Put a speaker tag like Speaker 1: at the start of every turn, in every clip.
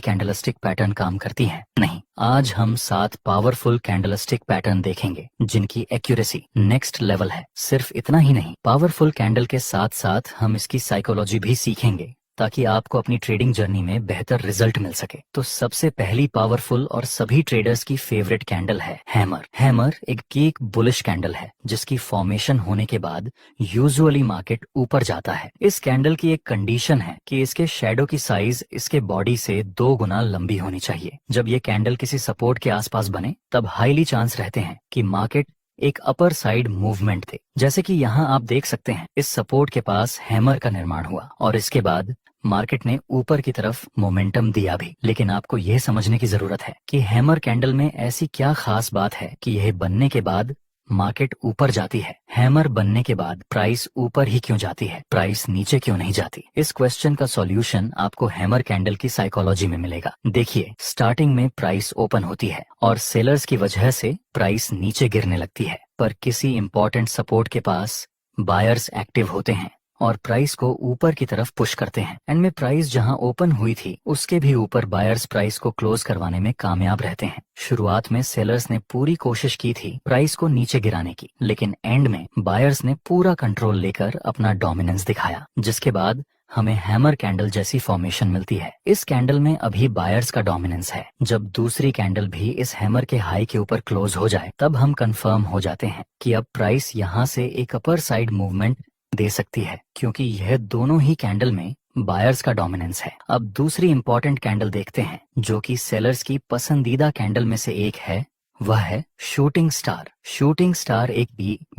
Speaker 1: Candlestick pattern काम करती हैं? नहीं, आज हम 7 पावरफुल कैंडलस्टिक पैटर्न देखेंगे जिनकी एक्यूरेसी नेक्स्ट लेवल है। सिर्फ इतना ही नहीं, पावरफुल कैंडल के साथ साथ हम इसकी साइकोलॉजी भी सीखेंगे ताकि आपको अपनी ट्रेडिंग जर्नी में बेहतर रिजल्ट मिल सके। तो सबसे पहली पावरफुल और सभी ट्रेडर्स की फेवरेट कैंडल है हैमर। हैमर एक कीक बुलिश कैंडल है जिसकी फॉर्मेशन होने के बाद यूजुअली मार्केट ऊपर जाता है। इस कैंडल की एक कंडीशन है कि इसके शेडो की साइज इसके बॉडी से 2 गुना लंबी होनी चाहिए। जब ये कैंडल किसी सपोर्ट के आसपास बने तब हाईली चांस रहते हैं कि मार्केट एक अपर साइड मूवमेंट दे। जैसे कि यहाँ आप देख सकते हैं, इस सपोर्ट के पास हैमर का निर्माण हुआ और इसके बाद मार्केट ने ऊपर की तरफ मोमेंटम दिया भी। लेकिन आपको यह समझने की जरूरत है कि हैमर कैंडल में ऐसी क्या खास बात है कि यह बनने के बाद मार्केट ऊपर जाती है। हैमर बनने के बाद प्राइस ऊपर ही क्यों जाती है, प्राइस नीचे क्यों नहीं जाती? इस क्वेश्चन का सॉल्यूशन आपको हैमर कैंडल की साइकोलॉजी में मिलेगा। देखिए, स्टार्टिंग में प्राइस ओपन होती है और सेलर्स की वजह से प्राइस नीचे गिरने लगती है, पर किसी इंपॉर्टेंट सपोर्ट के पास बायर्स एक्टिव होते हैं और प्राइस को ऊपर की तरफ पुश करते हैं। एंड में प्राइस जहां ओपन हुई थी उसके भी ऊपर बायर्स प्राइस को क्लोज करवाने में कामयाब रहते हैं। शुरुआत में सेलर्स ने पूरी कोशिश की थी प्राइस को नीचे गिराने की, लेकिन एंड में बायर्स ने पूरा कंट्रोल लेकर अपना डोमिनेंस दिखाया, जिसके बाद हमें हैमर कैंडल जैसी फॉर्मेशन मिलती है। इस कैंडल में अभी बायर्स का डोमिनेंस है। जब दूसरी कैंडल भी इस हैमर के हाई के ऊपर क्लोज हो जाए तब हम कंफर्म हो जाते हैं कि अब प्राइस यहाँ से एक अपर साइड मूवमेंट दे सकती है, क्योंकि यह दोनों ही कैंडल में बायर्स का डोमिनेंस है। अब दूसरी इंपॉर्टेंट कैंडल देखते हैं जो कि सेलर्स की पसंदीदा कैंडल में से एक है, वह है शूटिंग स्टार। शूटिंग स्टार एक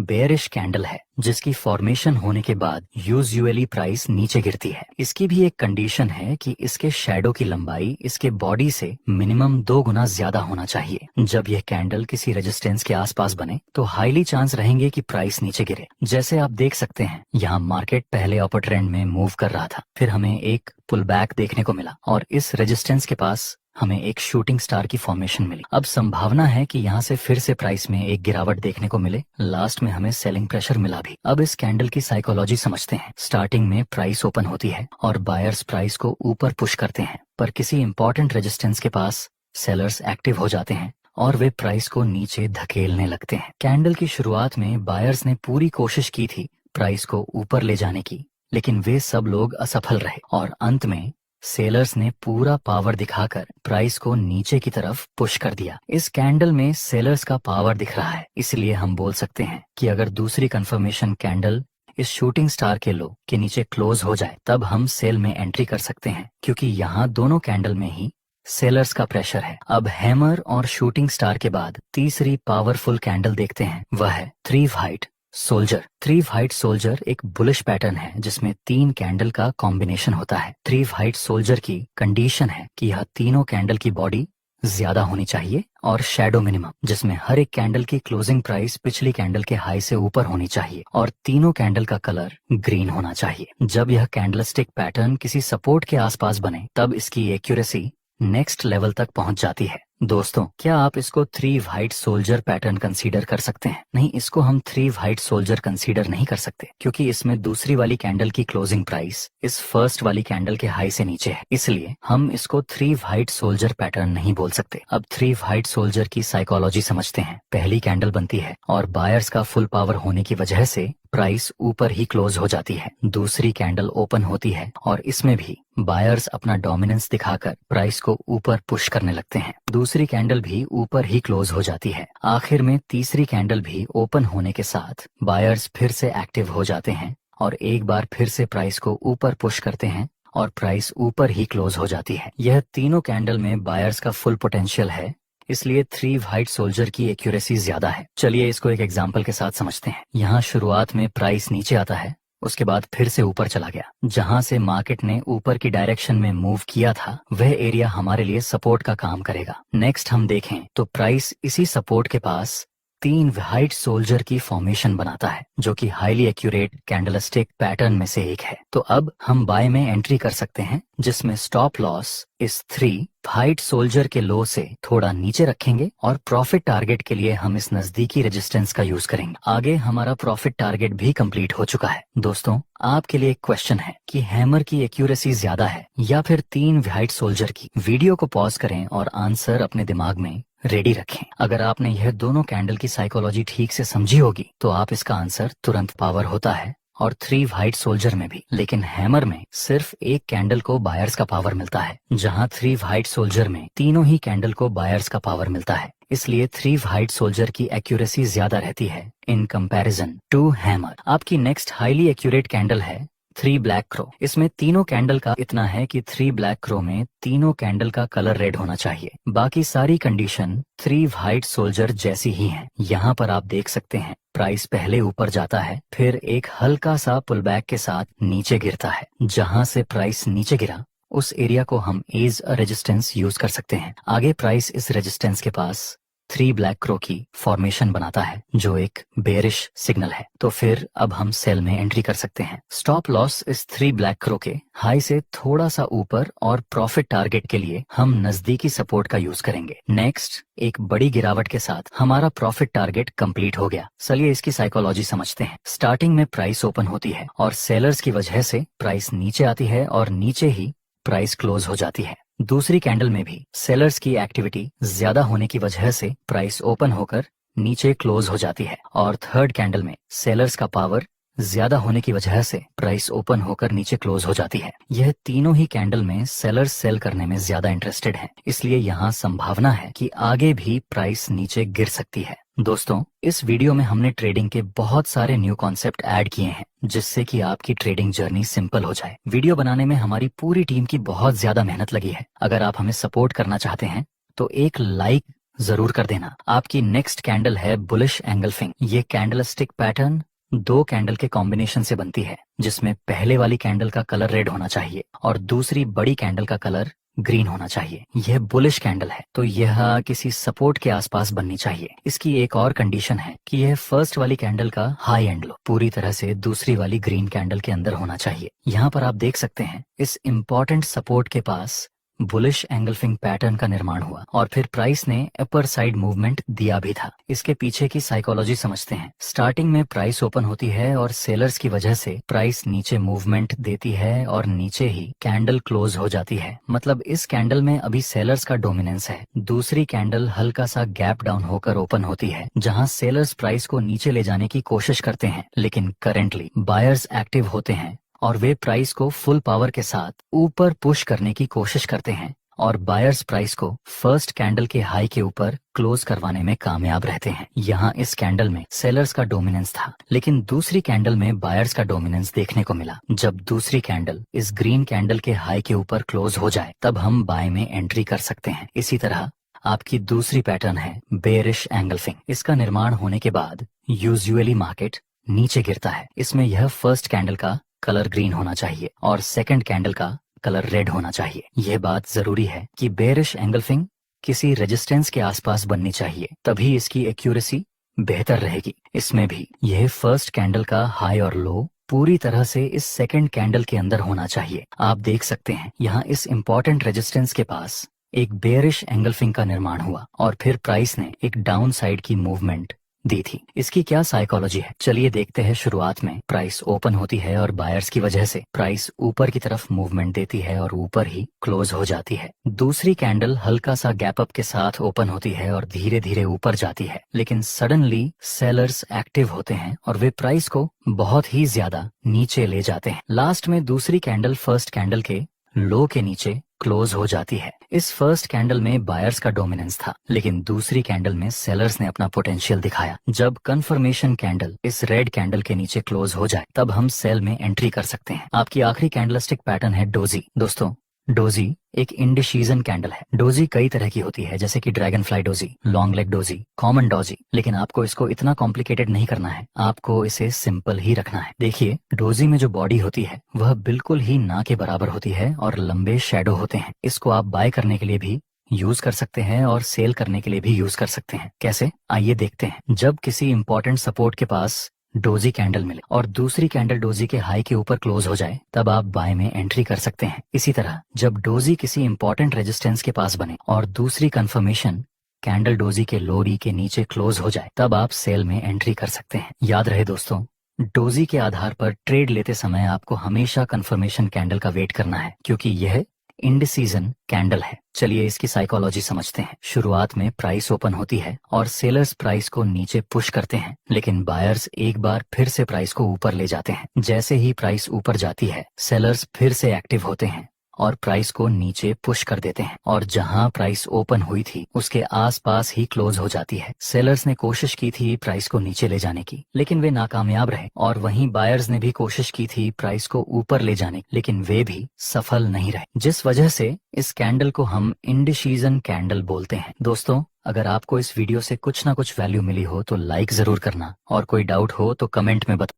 Speaker 1: बेयरिश कैंडल है जिसकी फॉर्मेशन होने के बाद यूजुअली प्राइस नीचे गिरती है। इसकी भी एक कंडीशन है कि इसके शैडो की लंबाई इसके बॉडी से मिनिमम 2 गुना ज्यादा होना चाहिए। जब यह कैंडल किसी रेजिस्टेंस के आसपास बने तो हाईली चांस रहेंगे कि प्राइस नीचे गिरे। जैसे आप देख सकते हैं, यहाँ मार्केट पहले अपर ट्रेंड में मूव कर रहा था, फिर हमें एक पुल बैक देखने को मिला और इस रेजिस्टेंस के पास हमें एक शूटिंग स्टार की फॉर्मेशन मिली। अब संभावना है कि यहाँ से फिर से प्राइस में एक गिरावट देखने को मिले। लास्ट में हमें सेलिंग प्रेशर मिला भी। अब इस कैंडल की साइकोलॉजी समझते हैं। स्टार्टिंग में प्राइस ओपन होती है और बायर्स प्राइस को ऊपर पुश करते हैं, पर किसी इंपॉर्टेंट रेजिस्टेंस के पास सेलर्स एक्टिव हो जाते हैं और वे प्राइस को नीचे धकेलने लगते हैं। कैंडल की शुरुआत में बायर्स ने पूरी कोशिश की थी प्राइस को ऊपर ले जाने की, लेकिन वे सब लोग असफल रहे और अंत में सेलर्स ने पूरा पावर दिखाकर प्राइस को नीचे की तरफ पुश कर दिया। इस कैंडल में सेलर्स का पावर दिख रहा है, इसलिए हम बोल सकते हैं कि अगर दूसरी कंफर्मेशन कैंडल इस शूटिंग स्टार के लो के नीचे क्लोज हो जाए तब हम सेल में एंट्री कर सकते हैं, क्योंकि यहाँ दोनों कैंडल में ही सेलर्स का प्रेशर है। अब हैमर और शूटिंग स्टार के बाद तीसरी पावरफुल कैंडल देखते हैं, वह है 3 व्हाइट सोल्जर। 3 व्हाइट सोल्जर एक बुलिश पैटर्न है जिसमें 3 कैंडल का कॉम्बिनेशन होता है। 3 व्हाइट सोल्जर की कंडीशन है कि यह तीनों कैंडल की बॉडी ज्यादा होनी चाहिए और शैडो मिनिमम, जिसमें हर एक कैंडल की क्लोजिंग प्राइस पिछली कैंडल के हाई से ऊपर होनी चाहिए और तीनों कैंडल का कलर ग्रीन होना चाहिए। जब यह कैंडलस्टिक पैटर्न किसी सपोर्ट के आसपास बने तब इसकी एक्यूरेसी नेक्स्ट लेवल तक पहुंच जाती है। दोस्तों, क्या आप इसको 3 व्हाइट सोल्जर पैटर्न कंसीडर कर सकते हैं? नहीं, इसको हम 3 व्हाइट सोल्जर कंसीडर नहीं कर सकते, क्योंकि इसमें दूसरी वाली कैंडल की क्लोजिंग प्राइस इस फर्स्ट वाली कैंडल के हाई से नीचे है, इसलिए हम इसको 3 व्हाइट सोल्जर पैटर्न नहीं बोल सकते। अब 3 व्हाइट सोल्जर की साइकोलॉजी समझते हैं। पहली कैंडल बनती है और बायर्स का फुल पावर होने की वजह से प्राइस ऊपर ही क्लोज हो जाती है। दूसरी कैंडल ओपन होती है और इसमें भी बायर्स अपना डोमिनेंस दिखाकर प्राइस को ऊपर पुश करने लगते हैं। दूसरी कैंडल भी ऊपर ही क्लोज हो जाती है। आखिर में तीसरी कैंडल भी ओपन होने के साथ बायर्स फिर से एक्टिव हो जाते हैं और एक बार फिर से प्राइस को ऊपर पुश करते हैं और प्राइस ऊपर ही क्लोज हो जाती है। यह तीनों कैंडल में बायर्स का फुल पोटेंशियल है, इसलिए 3 व्हाइट सोल्जर की एक्यूरेसी ज्यादा है। चलिए इसको एक एग्जांपल के साथ समझते हैं। यहाँ शुरुआत में प्राइस नीचे आता है, उसके बाद फिर से ऊपर चला गया। जहां से मार्केट ने ऊपर की डायरेक्शन में मूव किया था वह एरिया हमारे लिए सपोर्ट का काम करेगा। नेक्स्ट हम देखें तो प्राइस इसी सपोर्ट के पास तीन व्हाइट सोल्जर की फॉर्मेशन बनाता है, जो कि हाईली एक्यूरेट कैंडलस्टिक पैटर्न में से एक है। तो अब हम बाय में एंट्री कर सकते हैं, जिसमें स्टॉप लॉस इस 3 व्हाइट सोल्जर के लो से थोड़ा नीचे रखेंगे और प्रॉफिट टारगेट के लिए हम इस नजदीकी रेजिस्टेंस का यूज करेंगे। आगे हमारा प्रॉफिट टारगेट भी कंप्लीट हो चुका है। दोस्तों, आपके लिए एक क्वेश्चन है कि हैमर की एक्यूरेसी ज्यादा है या फिर 3 व्हाइट सोल्जर की? वीडियो को पॉज करें और आंसर अपने दिमाग में रेडी रखें। अगर आपने यह दोनों कैंडल की साइकोलॉजी ठीक से समझी होगी तो आप इसका आंसर तुरंत पावर होता है, और 3 व्हाइट सोल्जर में भी। लेकिन हैमर में सिर्फ एक कैंडल को बायर्स का पावर मिलता है, जहां 3 व्हाइट सोल्जर में तीनों ही कैंडल को बायर्स का पावर मिलता है। इसलिए 3 व्हाइट सोल्जर की एक्यूरेसी ज्यादा रहती है इन कंपैरिजन टू हैमर। आपकी नेक्स्ट हाईली एक्यूरेट कैंडल है 3 ब्लैक क्रो। इसमें तीनों कैंडल का इतना है कि 3 ब्लैक क्रो में तीनों कैंडल का कलर रेड होना चाहिए। बाकी सारी कंडीशन 3 व्हाइट सोल्जर जैसी ही हैं। यहाँ पर आप देख सकते हैं प्राइस पहले ऊपर जाता है, फिर एक हल्का सा पुल बैक के साथ नीचे गिरता है। जहां से प्राइस नीचे गिरा उस एरिया को हम एज अ रेजिस्टेंस यूज कर सकते हैं। आगे प्राइस इस रेजिस्टेंस के पास 3 ब्लैक क्रो की फॉर्मेशन बनाता है, जो एक बेरिश सिग्नल है। तो फिर अब हम सेल में एंट्री कर सकते हैं। स्टॉप लॉस इस 3 ब्लैक क्रो के हाई से थोड़ा सा ऊपर और प्रॉफिट टारगेट के लिए हम नजदीकी सपोर्ट का यूज करेंगे। नेक्स्ट, एक बड़ी गिरावट के साथ हमारा प्रॉफिट टारगेट कंप्लीट हो गया। चलिए इसकी साइकोलॉजी समझते हैं। स्टार्टिंग में प्राइस ओपन होती है और सेलर्स की वजह से प्राइस नीचे आती है और नीचे ही प्राइस क्लोज हो जाती है। दूसरी कैंडल में भी सेलर्स की एक्टिविटी ज्यादा होने की वजह से प्राइस ओपन होकर नीचे क्लोज हो जाती है, और थर्ड कैंडल में सेलर्स का पावर ज्यादा होने की वजह से प्राइस ओपन होकर नीचे क्लोज हो जाती है। यह तीनों ही कैंडल में सेलर्स सेल करने में ज्यादा इंटरेस्टेड हैं, इसलिए यहाँ संभावना है कि आगे भी प्राइस नीचे गिर सकती है। दोस्तों, इस वीडियो में हमने ट्रेडिंग के बहुत सारे न्यू कॉन्सेप्ट ऐड किए हैं, जिससे कि आपकी ट्रेडिंग जर्नी सिंपल हो जाए। वीडियो बनाने में हमारी पूरी टीम की बहुत ज्यादा मेहनत लगी है। अगर आप हमें सपोर्ट करना चाहते हैं तो एक लाइक जरूर कर देना। आपकी नेक्स्ट कैंडल है बुलिश एंगल्फिंग। ये कैंडलस्टिक पैटर्न 2 कैंडल के कॉम्बिनेशन से बनती है, जिसमें पहले वाली कैंडल का कलर रेड होना चाहिए और दूसरी बड़ी कैंडल का कलर ग्रीन होना चाहिए। यह बुलिश कैंडल है, तो यह किसी सपोर्ट के आसपास बननी चाहिए। इसकी एक और कंडीशन है कि यह फर्स्ट वाली कैंडल का हाई एंड लो पूरी तरह से दूसरी वाली ग्रीन कैंडल के अंदर होना चाहिए। यहाँ पर आप देख सकते हैं इस इम्पोर्टेंट सपोर्ट के पास बुलिश एंगल्फिंग पैटर्न का निर्माण हुआ और फिर प्राइस ने अपर साइड मूवमेंट दिया भी था। इसके पीछे की साइकोलॉजी समझते हैं। स्टार्टिंग में प्राइस ओपन होती है और सेलर्स की वजह से प्राइस नीचे मूवमेंट देती है और नीचे ही कैंडल क्लोज हो जाती है। मतलब इस कैंडल में अभी सेलर्स का डोमिनेंस है। दूसरी कैंडल हल्का सा गैप डाउन होकर ओपन होती है, जहां सेलर्स प्राइस को नीचे ले जाने की कोशिश करते हैं, लेकिन करेंटली बायर्स एक्टिव होते हैं और वे प्राइस को फुल पावर के साथ ऊपर पुश करने की कोशिश करते हैं और बायर्स प्राइस को फर्स्ट कैंडल के हाई के ऊपर क्लोज करवाने में कामयाब रहते हैं। यहाँ इस कैंडल में सेलर्स का डोमिनेंस था, लेकिन दूसरी कैंडल में बायर्स का डोमिनेंस देखने को मिला। जब दूसरी कैंडल इस ग्रीन कैंडल के हाई के ऊपर क्लोज हो जाए तब हम बाय में एंट्री कर सकते हैं। इसी तरह आपकी दूसरी पैटर्न है बेरिश एंगल्फिंग। इसका निर्माण होने के बाद यूजुअली मार्केट नीचे गिरता है। इसमें यह फर्स्ट कैंडल का कलर ग्रीन होना चाहिए और सेकंड कैंडल का कलर रेड होना चाहिए। यह बात जरूरी है कि बेरिश एंगल्फिंग किसी रेजिस्टेंस के आसपास बननी चाहिए, तभी इसकी एक्यूरेसी बेहतर रहेगी। इसमें भी यह फर्स्ट कैंडल का हाई और लो पूरी तरह से इस सेकंड कैंडल के अंदर होना चाहिए। आप देख सकते हैं यहाँ इस इम्पोर्टेंट रेजिस्टेंस के पास एक बेरिश एंगल्फिंग का निर्माण हुआ और फिर प्राइस ने एक डाउन साइड की मूवमेंट दी थी। इसकी क्या साइकोलॉजी है, चलिए देखते हैं। शुरुआत में प्राइस ओपन होती है और बायर्स की वजह से प्राइस ऊपर की तरफ मूवमेंट देती है और ऊपर ही क्लोज हो जाती है। दूसरी कैंडल हल्का सा गैप अप के साथ ओपन होती है और धीरे धीरे ऊपर जाती है, लेकिन सडनली सेलर्स एक्टिव होते हैं और वे प्राइस को बहुत ही ज्यादा नीचे ले जाते हैं। लास्ट में दूसरी कैंडल फर्स्ट कैंडल के लो के नीचे क्लोज हो जाती है। इस फर्स्ट कैंडल में बायर्स का डोमिनेंस था, लेकिन दूसरी कैंडल में सेलर्स ने अपना पोटेंशियल दिखाया। जब कंफर्मेशन कैंडल इस रेड कैंडल के नीचे क्लोज हो जाए तब हम सेल में एंट्री कर सकते हैं। आपकी आखिरी कैंडलस्टिक पैटर्न है डोजी। दोस्तों, डोजी एक इंडिसीजन कैंडल है। डोजी कई तरह की होती है, जैसे कि dragon fly doji, long leg doji, common doji, लेकिन आपको इसको इतना कॉम्प्लिकेटेड नहीं करना है, आपको इसे सिंपल ही रखना है। देखिए, डोजी में जो बॉडी होती है वह बिल्कुल ही ना के बराबर होती है और लंबे शेडो होते हैं। इसको आप बाय करने के लिए भी यूज कर सकते हैं और सेल करने के लिए भी यूज कर सकते हैं। कैसे, आइए देखते हैं। जब किसी इंपॉर्टेंट सपोर्ट के पास डोजी कैंडल मिले और दूसरी कैंडल डोजी के हाई के ऊपर क्लोज हो जाए, तब आप बाय में एंट्री कर सकते हैं। इसी तरह जब डोजी किसी इंपॉर्टेंट रेजिस्टेंस के पास बने और दूसरी कंफर्मेशन कैंडल डोजी के लोरी के नीचे क्लोज हो जाए, तब आप सेल में एंट्री कर सकते हैं। याद रहे दोस्तों, डोजी के आधार पर ट्रेड लेते समय आपको हमेशा कंफर्मेशन कैंडल का वेट करना है, क्योंकि यह इंडिसीजन कैंडल है। चलिए इसकी साइकोलॉजी समझते हैं। शुरुआत में प्राइस ओपन होती है और सेलर्स प्राइस को नीचे पुश करते हैं, लेकिन बायर्स एक बार फिर से प्राइस को ऊपर ले जाते हैं। जैसे ही प्राइस ऊपर जाती है, सेलर्स फिर से एक्टिव होते हैं और प्राइस को नीचे पुश कर देते हैं, और जहां प्राइस ओपन हुई थी उसके आसपास ही क्लोज हो जाती है। सेलर्स ने कोशिश की थी प्राइस को नीचे ले जाने की, लेकिन वे नाकामयाब रहे, और वहीं बायर्स ने भी कोशिश की थी प्राइस को ऊपर ले जाने, लेकिन वे भी सफल नहीं रहे, जिस वजह से इस कैंडल को हम इंडिसीजन कैंडल बोलते हैं। दोस्तों, अगर आपको इस वीडियो से कुछ ना कुछ वैल्यू मिली हो तो लाइक जरूर करना, और कोई डाउट हो तो कमेंट में बता